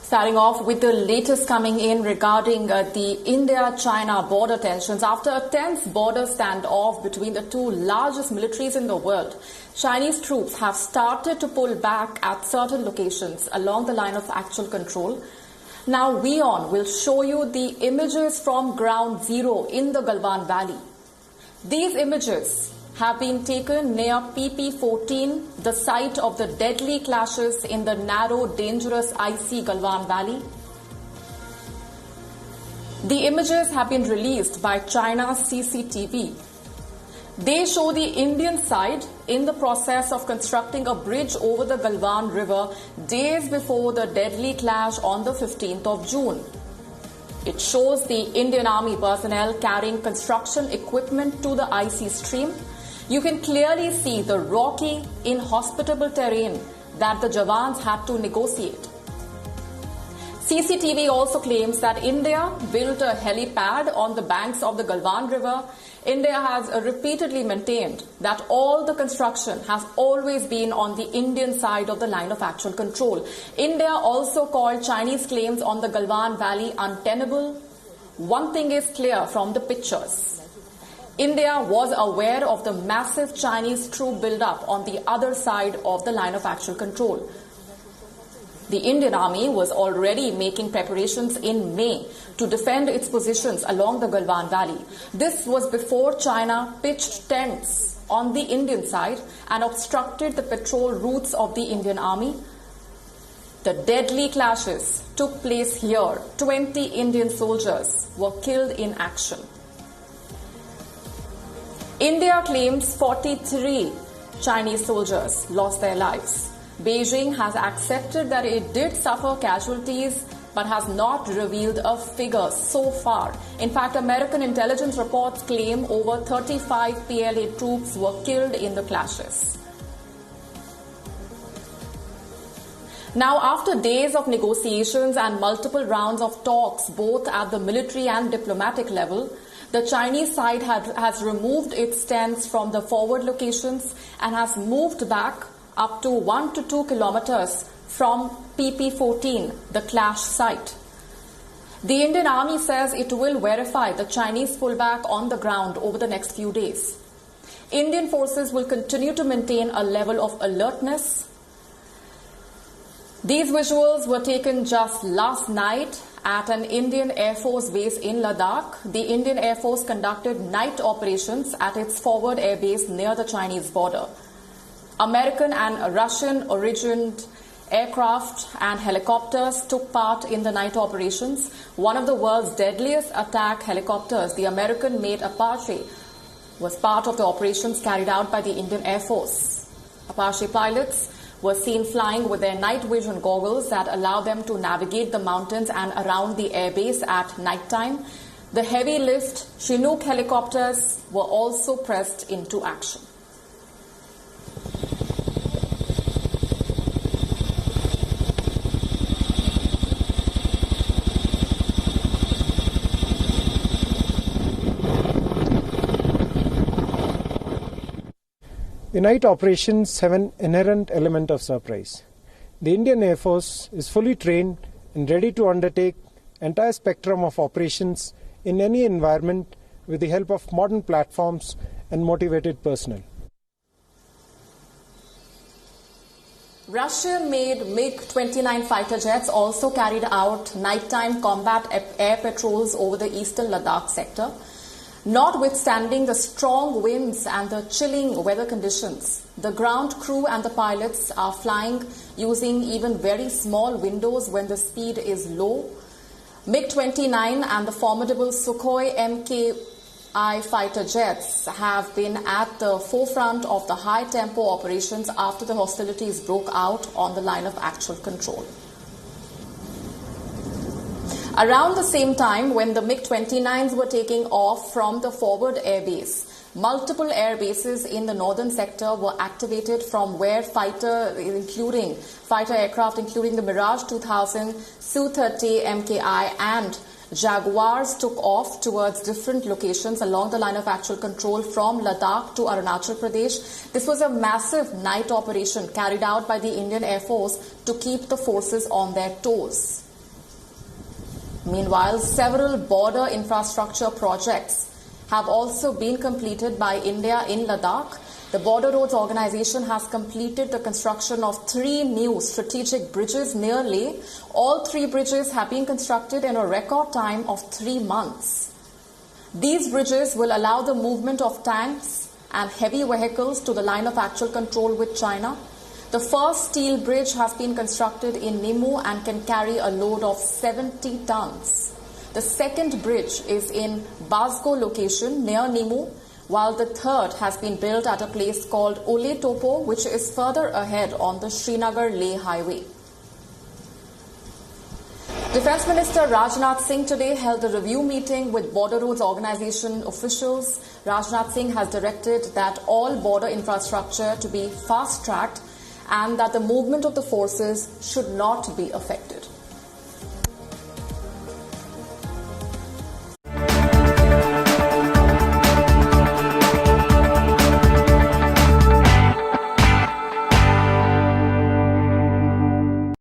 Starting off with the latest coming in regarding the India-China border tensions. After a tense border standoff between the two largest militaries in the world, Chinese troops have started to pull back at certain locations along the line of actual control. Now, WION will show you the images from ground zero in the Galwan Valley. These images have been taken near PP14, the site of the deadly clashes in the narrow, dangerous, icy Galwan Valley. The images have been released by China's CCTV. They show the Indian side in the process of constructing a bridge over the Galwan River days before the deadly clash on the 15th of June. It shows the Indian Army personnel carrying construction equipment to the icy stream. You can clearly see the rocky, inhospitable terrain that the Jawans had to negotiate. CCTV also claims that India built a helipad on the banks of the Galwan River. India has repeatedly maintained that all the construction has always been on the Indian side of the line of actual control. India also called Chinese claims on the Galwan Valley untenable. One thing is clear from the pictures. India was aware of the massive Chinese troop buildup on the other side of the line of actual control. The Indian Army was already making preparations in May to defend its positions along the Galwan Valley. This was before China pitched tents on the Indian side and obstructed the patrol routes of the Indian Army. The deadly clashes took place here. 20 Indian soldiers were killed in action. India claims 43 Chinese soldiers lost their lives. Beijing has accepted that it did suffer casualties but has not revealed a figure so far. In fact, American intelligence reports claim over 35 PLA troops were killed in the clashes. Now, after days of negotiations and multiple rounds of talks, both at the military and diplomatic level, the Chinese side has removed its stance from the forward locations and has moved back up to 1 to 2 kilometers from PP14, the clash site. The Indian Army says it will verify the Chinese pullback on the ground over the next few days. Indian forces will continue to maintain a level of alertness. These visuals were taken just last night at an Indian Air Force base in Ladakh. The Indian Air Force conducted night operations at its forward air base near the Chinese border. American and Russian-origined aircraft and helicopters took part in the night operations. One of the world's deadliest attack helicopters, the American-made Apache, was part of the operations carried out by the Indian Air Force. Apache pilots were seen flying with their night vision goggles that allow them to navigate the mountains and around the airbase at night time. The heavy lift Chinook helicopters were also pressed into action. The night operations have an inherent element of surprise. The Indian Air Force is fully trained and ready to undertake entire spectrum of operations in any environment with the help of modern platforms and motivated personnel. Russian-made MiG-29 fighter jets also carried out nighttime combat air patrols over the eastern Ladakh sector. Notwithstanding the strong winds and the chilling weather conditions, the ground crew and the pilots are flying using even very small windows when the speed is low. MiG-29 and the formidable Sukhoi MKI fighter jets have been at the forefront of the high-tempo operations after the hostilities broke out on the line of actual control. Around the same time, when the MiG-29s were taking off from the forward airbase, multiple air bases in the northern sector were activated from where fighter aircraft including the Mirage 2000, Su-30 MKI and Jaguars took off towards different locations along the line of actual control from Ladakh to Arunachal Pradesh. This was a massive night operation carried out by the Indian Air Force to keep the forces on their toes. Meanwhile, several border infrastructure projects have also been completed by India in Ladakh. The Border Roads Organization has completed the construction of 3 new strategic bridges near Leh. All 3 bridges have been constructed in a record time of 3 months. These bridges will allow the movement of tanks and heavy vehicles to the line of actual control with China. The first steel bridge has been constructed in Nimmu and can carry a load of 70 tons. The second bridge is in Basgo location near Nimmu, while the third has been built at a place called Ole Topo, which is further ahead on the Srinagar-Leh highway. Defence Minister Rajnath Singh today held a review meeting with Border Roads Organisation officials. Rajnath Singh has directed that all border infrastructure to be fast-tracked and that the movement of the forces should not be affected.